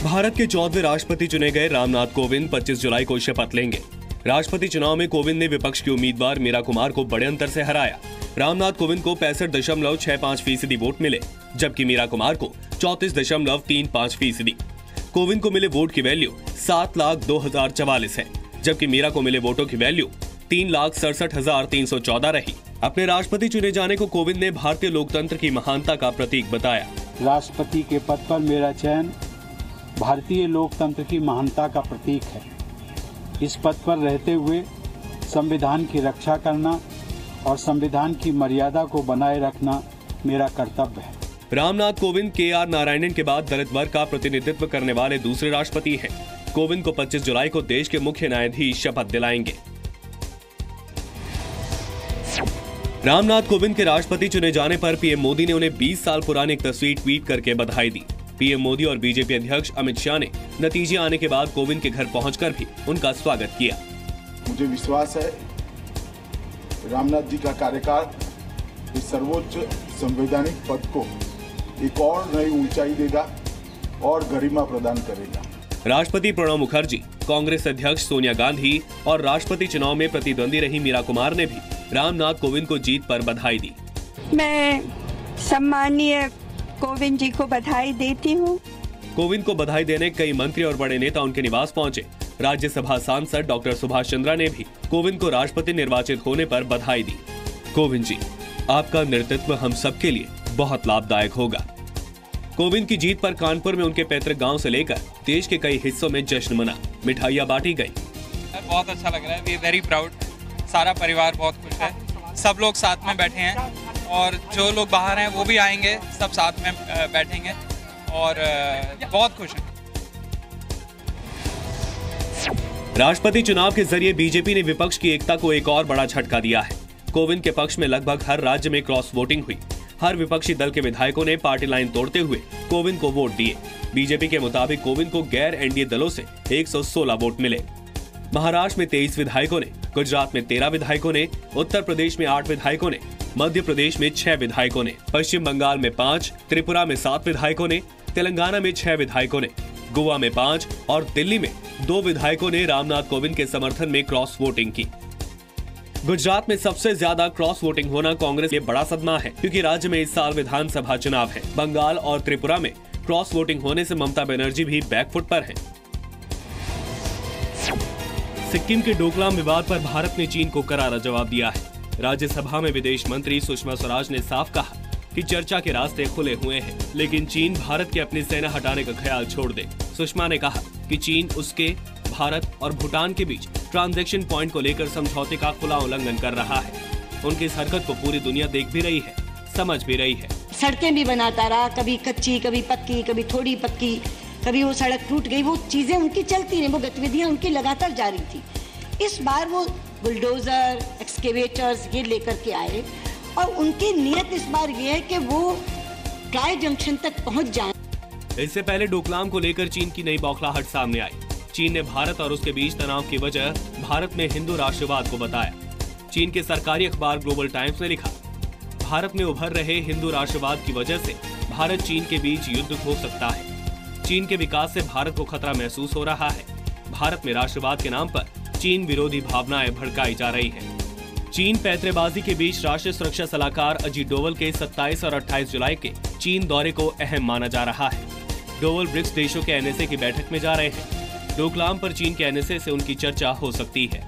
भारत के 14वें राष्ट्रपति चुने गए रामनाथ कोविंद 25 जुलाई को शपथ लेंगे। राष्ट्रपति चुनाव में कोविंद ने विपक्ष की उम्मीदवार मीरा कुमार को बड़े अंतर से हराया। रामनाथ कोविंद को 65.65% वोट मिले, जबकि मीरा कुमार को 34.35%। कोविंद को मिले वोट की वैल्यू 7,02,044 है, जबकि मीरा को मिले वोटों की वैल्यू 3,67,314 रही। अपने राष्ट्रपति चुने जाने को कोविंद ने भारतीय लोकतंत्र की महानता का प्रतीक बताया। राष्ट्रपति के पद पर मेरा चयन भारतीय लोकतंत्र की महानता का प्रतीक है। इस पद पर रहते हुए संविधान की रक्षा करना और संविधान की मर्यादा को बनाए रखना मेरा कर्तव्य है। रामनाथ कोविंद के.आर. नारायणन के बाद दलित वर्ग का प्रतिनिधित्व करने वाले दूसरे राष्ट्रपति हैं। कोविंद को 25 जुलाई को देश के मुख्य न्यायाधीश शपथ दिलाएंगे। रामनाथ कोविंद के राष्ट्रपति चुने जाने पर पीएम मोदी ने उन्हें 20 साल पुरानी एक तस्वीर ट्वीट करके बधाई दी। पीएम मोदी और बीजेपी अध्यक्ष अमित शाह ने नतीजे आने के बाद कोविंद के घर पहुंचकर भी उनका स्वागत किया। मुझे विश्वास है रामनाथ जी का कार्यकाल इस सर्वोच्च संवैधानिक पद को एक और नई ऊंचाई देगा और गरिमा प्रदान करेगा। राष्ट्रपति प्रणब मुखर्जी, कांग्रेस अध्यक्ष सोनिया गांधी और राष्ट्रपति चुनाव में प्रतिद्वंदी रही मीरा कुमार ने भी रामनाथ कोविंद को जीत पर बधाई दी। मैं सम्मानीय कोविंद जी को बधाई देती हूँ। कोविंद को बधाई देने कई मंत्री और बड़े नेता उनके निवास पहुंचे। राज्यसभा सांसद डॉक्टर सुभाष चंद्रा ने भी कोविंद को राष्ट्रपति निर्वाचित होने पर बधाई दी। कोविंद जी, आपका नेतृत्व हम सबके लिए बहुत लाभदायक होगा। कोविंद की जीत पर कानपुर में उनके पैतृक गांव से लेकर देश के कई हिस्सों में जश्न मना, मिठाइयां बांटी गई। बहुत अच्छा लग रहा है, वी आर वेरी प्राउड। सारा परिवार बहुत खुश है, सब लोग साथ में बैठे हैं और जो लोग बाहर हैं वो भी आएंगे, सब साथ में बैठेंगे और बहुत खुश हैं। राष्ट्रपति चुनाव के जरिए बीजेपी ने विपक्ष की एकता को एक और बड़ा झटका दिया है। कोविंद के पक्ष में लगभग हर राज्य में क्रॉस वोटिंग हुई। हर विपक्षी दल के विधायकों ने पार्टी लाइन तोड़ते हुए कोविंद को वोट दिए। बीजेपी के मुताबिक कोविंद को गैर एनडीए दलों से 116 वोट मिले। महाराष्ट्र में 23 विधायकों ने, गुजरात में 13 विधायकों ने, उत्तर प्रदेश में 8 विधायकों ने, मध्य प्रदेश में 6 विधायकों ने, पश्चिम बंगाल में 5, त्रिपुरा में 7 विधायकों ने, तेलंगाना में 6 विधायकों ने, गोवा में 5 और दिल्ली में 2 विधायकों ने रामनाथ कोविंद के समर्थन में क्रॉस वोटिंग की। गुजरात में सबसे ज्यादा क्रॉस वोटिंग होना कांग्रेस के लिए बड़ा सदमा है, क्योंकि राज्य में इस साल विधानसभा चुनाव है। बंगाल और त्रिपुरा में क्रॉस वोटिंग होने से ममता बनर्जी भी बैकफुट पर हैं। सिक्किम के डोकलाम विवाद पर भारत ने चीन को करारा जवाब दिया है। राज्यसभा में विदेश मंत्री सुषमा स्वराज ने साफ कहा कि चर्चा के रास्ते खुले हुए हैं, लेकिन चीन भारत के अपनी सेना हटाने का ख्याल छोड़ दे। सुषमा ने कहा कि चीन उसके भारत और भूटान के बीच ट्रांजैक्शन पॉइंट को लेकर समझौते का खुला उल्लंघन कर रहा है। उनकी इस हरकत को पूरी दुनिया देख भी रही है, समझ भी रही है। सड़कें भी बनाता रहा, कभी कच्ची, कभी पक्की, कभी थोड़ी पक्की, कभी वो सड़क टूट गई। वो चीजें उनकी चलती रही, वो गतिविधियां उनकी लगातार जारी थी। इस बार वो बुलडोजर, एक्सकेवेटर्स ये लेकर के आए और उनकी नीयत इस बार ये है कि वो ट्राई जंक्शन तक पहुंच जाएं। इससे पहले डोकलाम को लेकर चीन की नई बौखलाहट सामने आई। चीन ने भारत और उसके बीच तनाव की वजह भारत में हिंदू राष्ट्रवाद को बताया। चीन के सरकारी अखबार ग्लोबल टाइम्स ने लिखा, भारत में उभर रहे हिंदू राष्ट्रवाद की वजह से भारत चीन के बीच युद्ध हो सकता है। चीन के विकास से भारत को खतरा महसूस हो रहा है। भारत में राष्ट्रवाद के नाम पर चीन विरोधी भावनाएं भड़काई जा रही हैं। चीन पैंतरेबाजी के बीच राष्ट्रीय सुरक्षा सलाहकार अजीत डोवल के 27 और 28 जुलाई के चीन दौरे को अहम माना जा रहा है। डोवल ब्रिक्स देशों के एनएसए की बैठक में जा रहे हैं। डोकलाम पर चीन के एनएसए से उनकी चर्चा हो सकती है।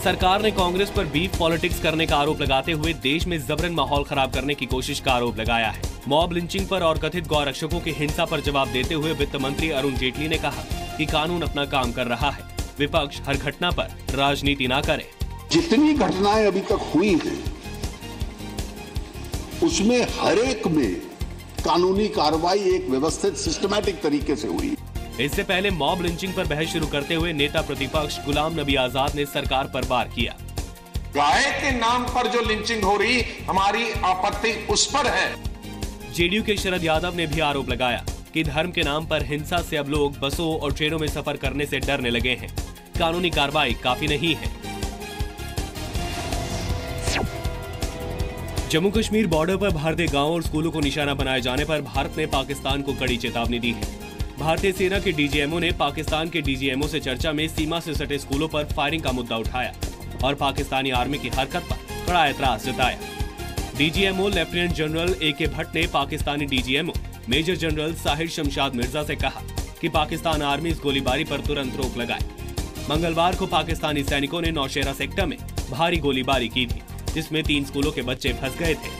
सरकार ने कांग्रेस पर बीफ पॉलिटिक्स करने का आरोप लगाते हुए देश में जबरन माहौल खराब करने की कोशिश का आरोप लगाया है। मॉब लिंचिंग पर और कथित गौ रक्षकों की हिंसा पर जवाब देते हुए वित्त मंत्री अरुण जेटली ने कहा कि कानून अपना काम कर रहा है, विपक्ष हर घटना पर राजनीति ना करे। जितनी घटनाएं अभी तक हुई हैं, उसमें हर एक में कानूनी कार्रवाई एक व्यवस्थित सिस्टमैटिक तरीके से हुई। इससे पहले मॉब लिंचिंग पर बहस शुरू करते हुए नेता प्रतिपक्ष गुलाम नबी आजाद ने सरकार पर वार किया। गाय के नाम पर जो लिंचिंग हो रही, हमारी आपत्ति उस पर है। जेडीयू के शरद यादव ने भी आरोप लगाया कि धर्म के नाम पर हिंसा से अब लोग बसों और ट्रेनों में सफर करने से डरने लगे हैं। कानूनी कार्रवाई काफी नहीं है। जम्मू कश्मीर बॉर्डर पर भारतीय गांवों और स्कूलों को निशाना बनाए जाने पर भारत ने पाकिस्तान को कड़ी चेतावनी दी है। भारतीय सेना के डीजीएमओ ने पाकिस्तान के डीजीएमओ से चर्चा में सीमा से सटे स्कूलों पर फायरिंग का मुद्दा उठाया और पाकिस्तानी आर्मी की हरकत पर कड़ा एतराज जताया। DGMO lieutenant general AK Bhatt ने Pakistani DGMO major general Sahir Shamshad Mirza से कहा कि पाकिस्तान आर्मी इस गोलीबारी पर तुरंत रोक लगाए। मंगलवार को पाकिस्तानी सैनिकों ने नौशेरा सेक्टर में भारी गोलीबारी की थी, जिसमें 3 स्कूलों के बच्चे फंस गए थे।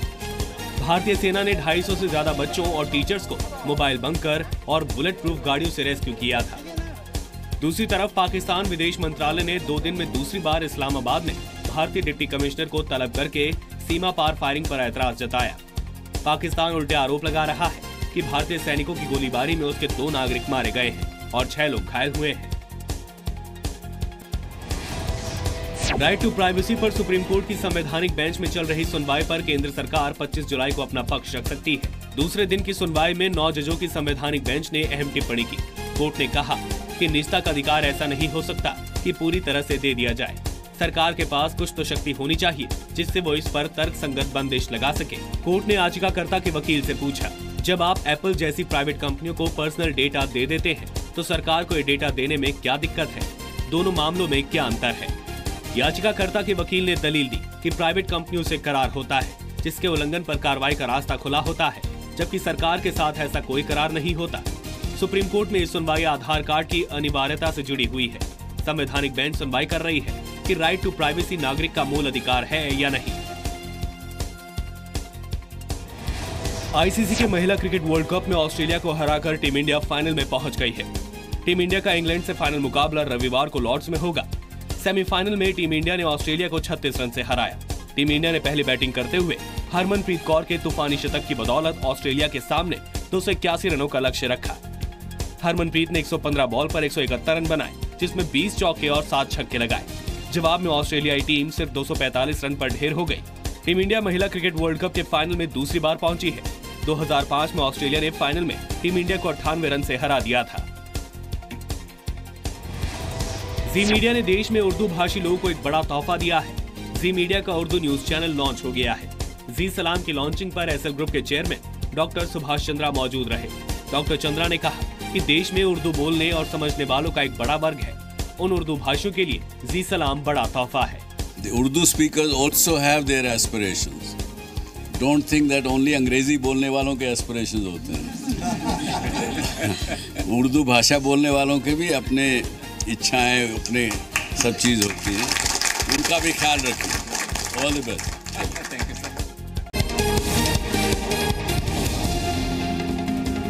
भारतीय सेना ने 250 से ज्यादा बच्चों और टीचर्स को मोबाइल बंकर और बुलेट प्रूफ गाड़ियों से रेस्क्यू किया था। दूसरी तरफ पाकिस्तान विदेश मंत्रालय ने 2 दिन में दूसरी बार इस्लामाबाद में भारतीय डिप्टी कमिश्नर को तलब करके सीमा पार फायरिंग पर ऐतराज जताया। पाकिस्तान उल्टे आरोप लगा रहा है कि भारतीय सैनिकों की गोलीबारी में उसके 2 नागरिक मारे गए हैं और 6 लोग घायल हुए हैं। राइट टू प्राइवेसी पर सुप्रीम कोर्ट की संवैधानिक बेंच में चल रही सुनवाई पर केंद्र सरकार 25 जुलाई को अपना पक्ष रख सकती है। दूसरे दिन की सुनवाई में 9 जजों की संवैधानिक बेंच ने अहम टिप्पणी की। कोर्ट ने कहा कि निजता का अधिकार ऐसा नहीं हो सकता कि पूरी तरह से दे दिया जाए। सरकार के पास कुछ तो शक्ति होनी चाहिए जिससे वो इस पर तर्कसंगत बंदिश लगा सके। कोर्ट ने याचिकाकर्ता के वकील से पूछा, जब आप एप्पल जैसी प्राइवेट कंपनियों को पर्सनल डेटा दे देते हैं तो सरकार को ये डेटा देने में क्या दिक्कत है? दोनों मामलों में क्या अंतर है? याचिकाकर्ता के वकील ने दलील दी कि प्राइवेट कंपनियों से करार होता है जिसके उल्लंघन पर कार्रवाई का रास्ता खुला होता है, जबकि सरकार के साथ ऐसा कोई करार नहीं होता। सुप्रीम कोर्ट में इस सुनवाई आधार कार्ड की अनिवार्यता से जुड़ी हुई है। संवैधानिक बेंच सुनवाई कर रही है कि राइट टू प्राइवेसी नागरिक का मूल अधिकार है या नहीं। आईसीसी के महिला क्रिकेट वर्ल्ड कप में ऑस्ट्रेलिया को हराकर टीम इंडिया फाइनल में पहुंच गई है। टीम इंडिया का इंग्लैंड से फाइनल मुकाबला रविवार को लॉर्ड्स में होगा। सेमीफाइनल में टीम इंडिया ने ऑस्ट्रेलिया को 36 रन से हराया। टीम इंडिया ने पहले बैटिंग करते हुए हरमनप्रीत कौर के तूफानी शतक की बदौलत ऑस्ट्रेलिया के सामने 281 रनों का लक्ष्य रखा। हरमनप्रीत ने 115 बॉल पर 171 रन बनाए, जिसमें 20 चौके और 7 छक्के लगाए। जवाब में ऑस्ट्रेलियाई टीम सिर्फ 245 रन पर ढेर हो गई। टीम इंडिया महिला क्रिकेट वर्ल्ड कप के फाइनल में दूसरी बार पहुंची है। 2005 में ऑस्ट्रेलिया ने फाइनल में टीम इंडिया को 98 रन से हरा दिया था। जी मीडिया ने देश में उर्दू भाषी लोगों को एक बड़ा तोहफा दिया है। जी मीडिया का उर्दू न्यूज चैनल लॉन्च हो गया है। जी सलाम की लॉन्चिंग पर एसएल ग्रुप के चेयरमैन डॉक्टर सुभाष चंद्रा मौजूद रहे। डॉक्टर चंद्रा ने कहा कि देश में उर्दू बोलने और समझने वालों का एक बड़ा वर्ग है। उन उर्दू भाषियों के लिए जी सलाम बड़ा तोहफा है। The Urdu speakers also have their aspirations. Don't think that only अंग्रेजी बोलने वालों के एस्पिरेशंस होते हैं। उर्दू भाषा बोलने वालों के भी अपने इच्छाएं, अपने सब चीज़ होती हैं, उनका भी ख्याल रखें। All the best.